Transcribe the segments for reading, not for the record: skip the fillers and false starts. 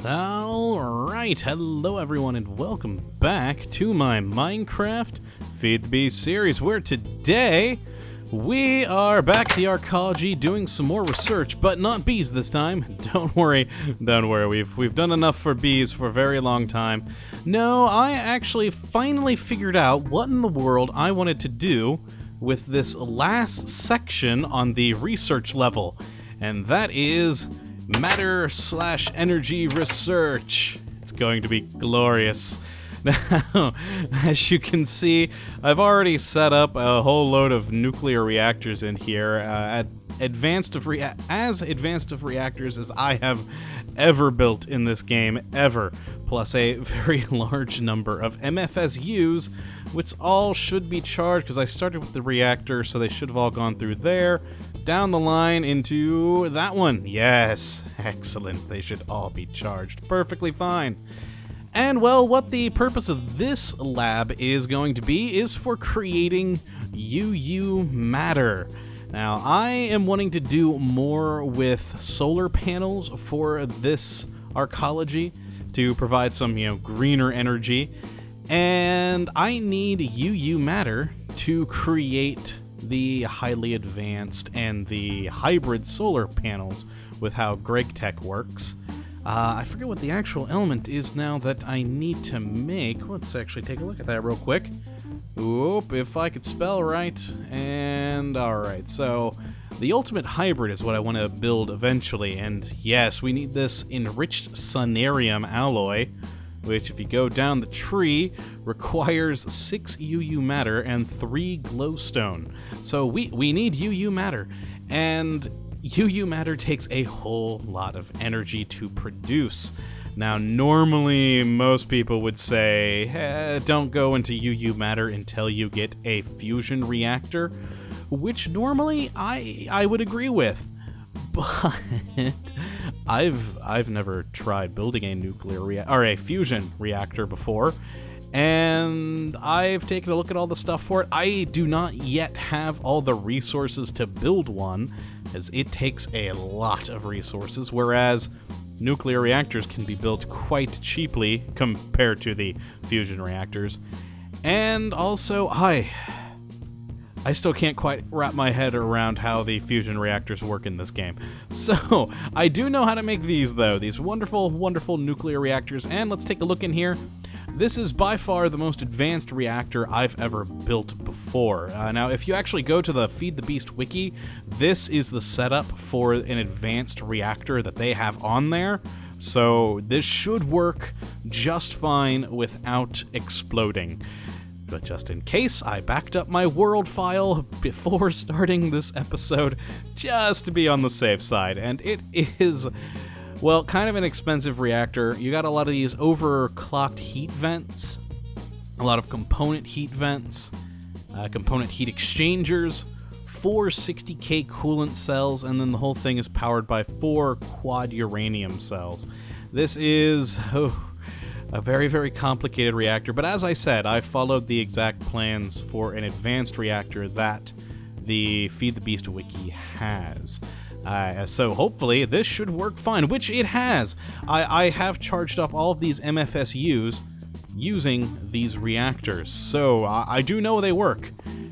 Alright, hello everyone and welcome back to my Minecraft Feed the Bees series, where today we are back at the arcology doing some more research, but not bees this time. Don't worry, we've done enough for bees for a very long time. No, I actually finally figured out what in the world I wanted to do with this last section on the research level, and that is matter/energy research. It's going to be glorious. Now, as you can see, I've already set up a whole load of nuclear reactors in here, as advanced of reactors as I have ever built in this game, ever, plus a very large number of MFSUs, which all should be charged, because I started with the reactor, so they should have all gone through there, down the line into that one. Yes, excellent. They should all be charged perfectly fine. And, well, what the purpose of this lab is going to be is for creating UU matter. Now, I am wanting to do more with solar panels for this arcology to provide some, greener energy. And I need UU matter to create the highly advanced and the hybrid solar panels with how GregTech works. I forget what the actual element is now that I need to make. Let's actually take a look at that real quick. Oop, if I could spell right. And alright, so the ultimate hybrid is what I want to build eventually. And yes, we need this enriched sunarium alloy, which, if you go down the tree, requires 6 UU matter and 3 glowstone. So we need UU matter, and UU matter takes a whole lot of energy to produce. Now, normally, most people would say, don't go into UU matter until you get a fusion reactor, which normally I would agree with. But I've never tried building a nuclear or a fusion reactor before, and I've taken a look at all the stuff for it. I do not yet have all the resources to build one, as it takes a lot of resources, whereas nuclear reactors can be built quite cheaply compared to the fusion reactors. And also, I still can't quite wrap my head around how the fusion reactors work in this game. So, I do know how to make these, though. These wonderful, wonderful nuclear reactors. And let's take a look in here. This is by far the most advanced reactor I've ever built before. Now, if you actually go to the Feed the Beast wiki, this is the setup for an advanced reactor that they have on there. So, this should work just fine without exploding. But just in case, I backed up my world file before starting this episode, just to be on the safe side. And it is, well, kind of an expensive reactor. You got a lot of these overclocked heat vents, a lot of component heat vents, component heat exchangers, 4 60K coolant cells, and then the whole thing is powered by 4 quad uranium cells. This is a very, very complicated reactor, but as I said, I followed the exact plans for an advanced reactor that the Feed the Beast wiki has. So hopefully this should work fine, which it has. I have charged up all of these MFSUs using these reactors, so I do know they work.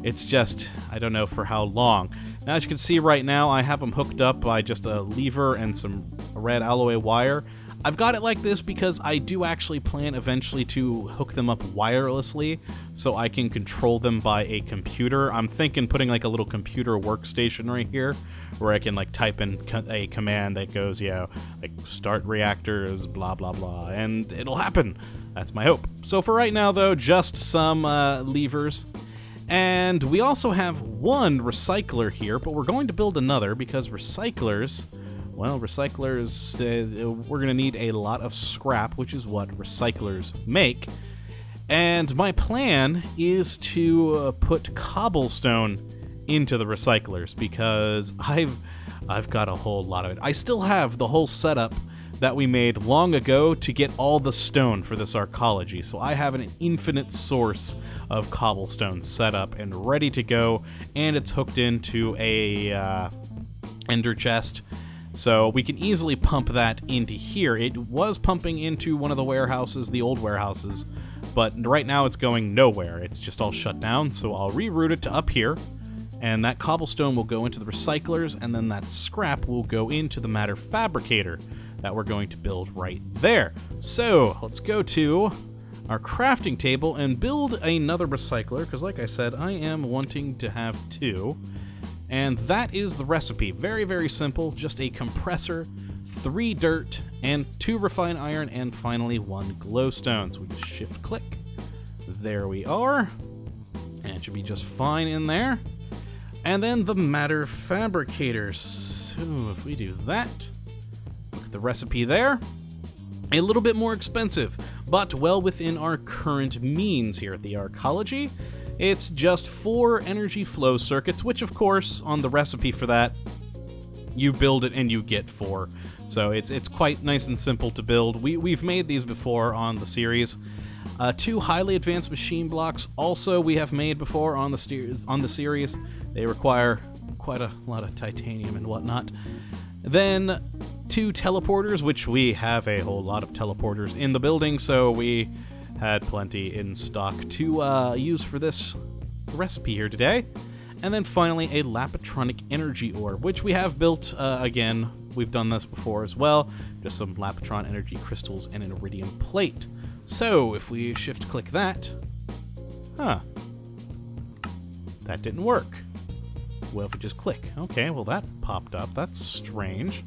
It's just, I don't know for how long. Now, as you can see right now, I have them hooked up by just a lever and some red alloy wire. I've got it like this because I do actually plan eventually to hook them up wirelessly so I can control them by a computer. I'm thinking putting like a little computer workstation right here where I can like type in a command that goes, like start reactors, blah, blah, blah, and it'll happen. That's my hope. So for right now, though, just some levers. And we also have one recycler here, but we're going to build another because recyclers, we're going to need a lot of scrap, which is what recyclers make. And my plan is to put cobblestone into the recyclers because I've got a whole lot of it. I still have the whole setup that we made long ago to get all the stone for this arcology, so I have an infinite source of cobblestone set up and ready to go, and it's hooked into a ender chest So we can easily pump that into here. It was pumping into one of the warehouses, the old warehouses, but right now it's going nowhere. It's just all shut down, so I'll reroute it to up here, and that cobblestone will go into the recyclers, and then that scrap will go into the matter fabricator that we're going to build right there. So let's go to our crafting table and build another recycler, because like I said, I am wanting to have 2. And that is the recipe. Very, very simple. Just a compressor, 3 dirt, and 2 refined iron, and finally 1 glowstone. So we just shift click. There we are. And it should be just fine in there. And then the matter fabricators. So if we do that, look at the recipe there. A little bit more expensive, but well within our current means here at the Arcology. It's just 4 energy flow circuits, which of course, on the recipe for that, you build it and you get 4. So it's quite nice and simple to build. We've made these before on the series. 2 highly advanced machine blocks also we have made before on the series. They require quite a lot of titanium and whatnot. Then 2 teleporters, which we have a whole lot of teleporters in the building, so we had plenty in stock to use for this recipe here today. And then finally a Lapatronic energy ore, which we have built again. We've done this before as well. Just some Lapatron energy crystals and an iridium plate. So if we shift click that, that didn't work. Well, if we just click, okay, well that popped up. That's strange.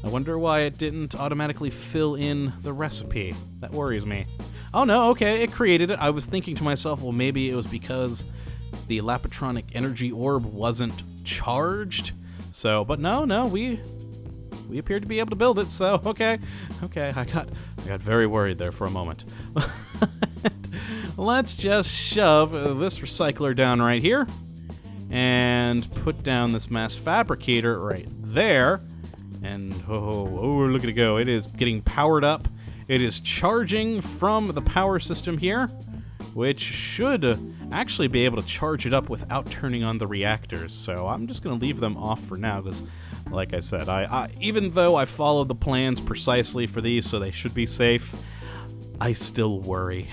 I wonder why it didn't automatically fill in the recipe. That worries me. Oh no, okay, it created it. I was thinking to myself, well, maybe it was because the Lapatronic energy orb wasn't charged. So, but no, we appeared to be able to build it. So, okay, I got very worried there for a moment. Let's just shove this recycler down right here and put down this mass fabricator right there. And oh, look at it go. It is getting powered up. It is charging from the power system here, which should actually be able to charge it up without turning on the reactors. So I'm just going to leave them off for now because, like I said, I even though I followed the plans precisely for these so they should be safe, I still worry.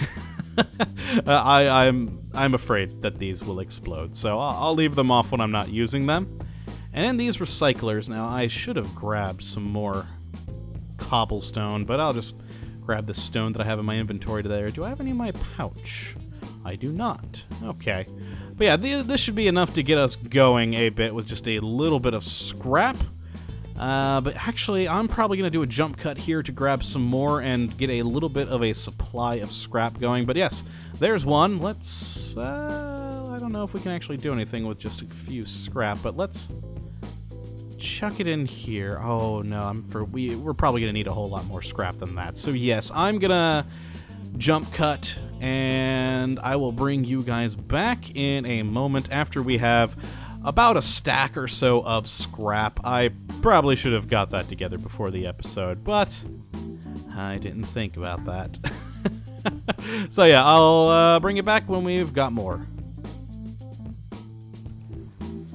I'm afraid that these will explode. So I'll leave them off when I'm not using them. And in these recyclers, now I should have grabbed some more cobblestone, but I'll just grab the stone that I have in my inventory there. Do I have any in my pouch? I do not. Okay. But yeah, this should be enough to get us going a bit with just a little bit of scrap. But actually, I'm probably going to do a jump cut here to grab some more and get a little bit of a supply of scrap going. But yes, there's one. Let's... I don't know if we can actually do anything with just a few scrap, but let's chuck it in here. Oh no, we're probably gonna need a whole lot more scrap than that. So yes, I'm gonna jump cut, and I will bring you guys back in a moment after we have about a stack or so of scrap. I probably should have got that together before the episode, but I didn't think about that. So yeah, I'll bring it back when we've got more.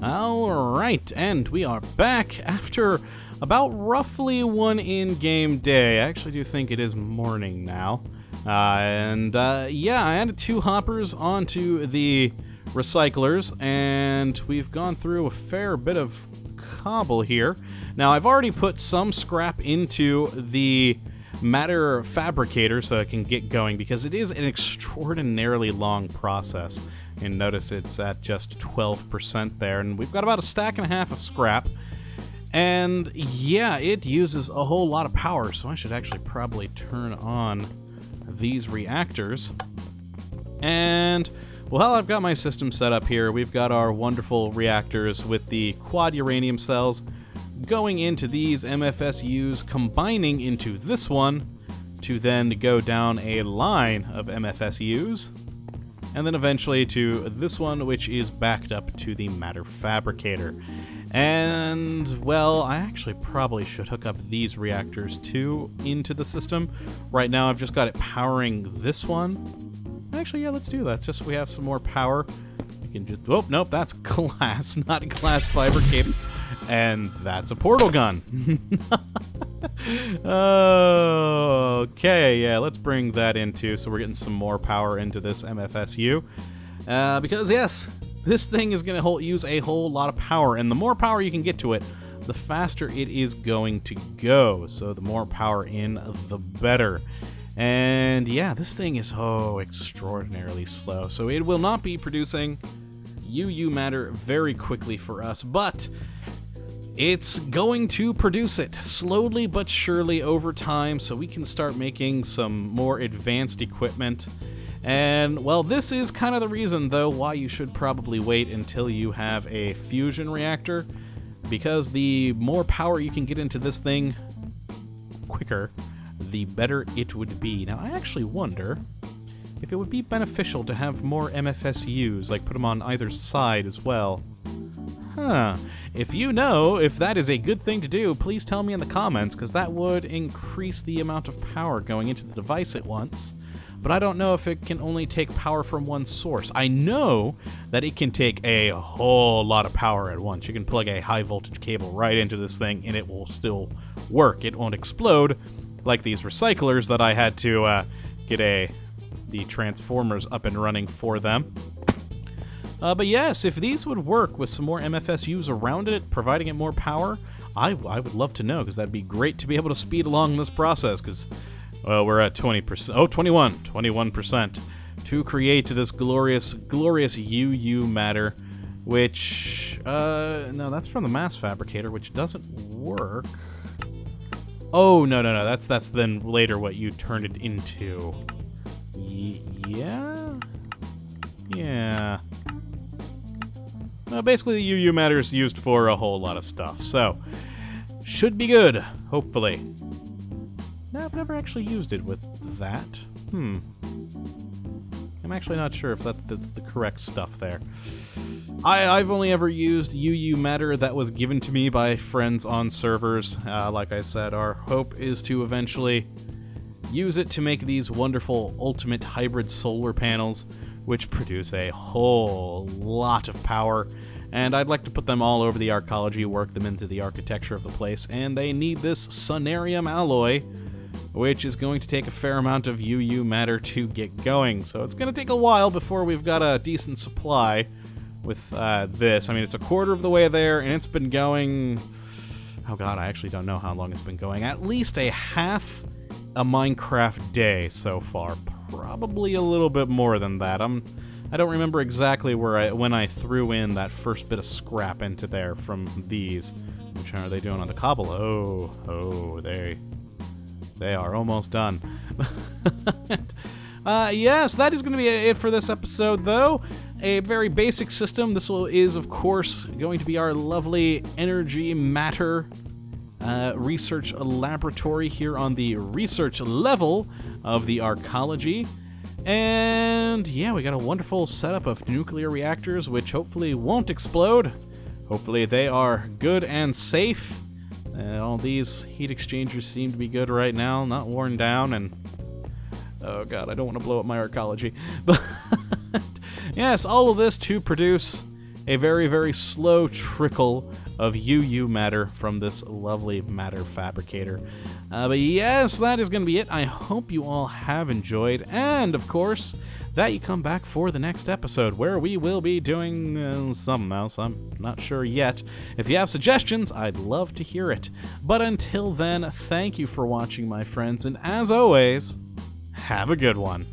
Alright, and we are back after about roughly 1 in-game day. I actually do think it is morning now. Yeah, I added 2 hoppers onto the recyclers, and we've gone through a fair bit of cobble here. Now, I've already put some scrap into the matter fabricator so I can get going, because it is an extraordinarily long process. And notice it's at just 12% there, and we've got about a stack and a half of scrap. And yeah, it uses a whole lot of power, so I should actually probably turn on these reactors. And well, I've got my system set up here. We've got our wonderful reactors with the quad uranium cells going into these MFSUs, combining into this one to then go down a line of MFSUs, and then eventually to this one, which is backed up to the matter fabricator. And, well, I actually probably should hook up these reactors too into the system. Right now I've just got it powering this one. Actually, yeah, let's do that. Just so we have some more power. I can just... Oh, nope, that's glass, not glass fiber cable. And that's a portal gun. Okay, yeah, let's bring that into, so we're getting some more power into this MFSU. Because, yes, this thing is going to use a whole lot of power, and the more power you can get to it, the faster it is going to go. So the more power in, the better. And, yeah, this thing is, extraordinarily slow. So it will not be producing UU matter very quickly for us, but it's going to produce it slowly but surely over time, so we can start making some more advanced equipment. And, well, this is kind of the reason, though, why you should probably wait until you have a fusion reactor, because the more power you can get into this thing quicker, the better it would be. Now, I actually wonder if it would be beneficial to have more MFSUs, like put them on either side as well. If you know if that is a good thing to do, please tell me in the comments, because that would increase the amount of power going into the device at once. But I don't know if it can only take power from one source. I know that it can take a whole lot of power at once. You can plug a high voltage cable right into this thing and it will still work. It won't explode like these recyclers that I had to get the transformers up and running for them. But yes, if these would work with some more MFSUs around it, providing it more power, I would love to know, because that'd be great to be able to speed along this process, because we're at 21% to create this glorious UU matter, which, no, that's from the mass fabricator, which doesn't work. Oh, no, that's then later what you turned it into. Yeah. Basically, the UU matter is used for a whole lot of stuff, so should be good, hopefully. No, I've never actually used it with that. I'm actually not sure if that's the correct stuff there. I've only ever used UU matter that was given to me by friends on servers. Like I said, our hope is to eventually use it to make these wonderful ultimate hybrid solar panels, which produce a whole lot of power, and I'd like to put them all over the arcology, work them into the architecture of the place, and they need this sonarium alloy, which is going to take a fair amount of UU matter to get going, so it's going to take a while before we've got a decent supply with this. I mean, it's a quarter of the way there, and it's been going, oh god, I actually don't know how long it's been going, at least a half a Minecraft day so far. Probably a little bit more than that. I don't remember exactly when I threw in that first bit of scrap into there from these. Which are they doing on the cobble? Oh, they are almost done. Yes, that is going to be it for this episode, though. A very basic system. This is, of course, going to be our lovely energy matter research laboratory here on the research level of the arcology. And yeah, we got a wonderful setup of nuclear reactors, which hopefully won't explode. Hopefully they are good and safe. All these heat exchangers seem to be good right now, not worn down, and oh god, I don't want to blow up my arcology. But yes, all of this to produce a very, very slow trickle of UU matter from this lovely matter fabricator. But yes, that is going to be it. I hope you all have enjoyed, and of course, that you come back for the next episode, where we will be doing something else. I'm not sure yet. If you have suggestions, I'd love to hear it. But until then, thank you for watching, my friends, and as always, have a good one.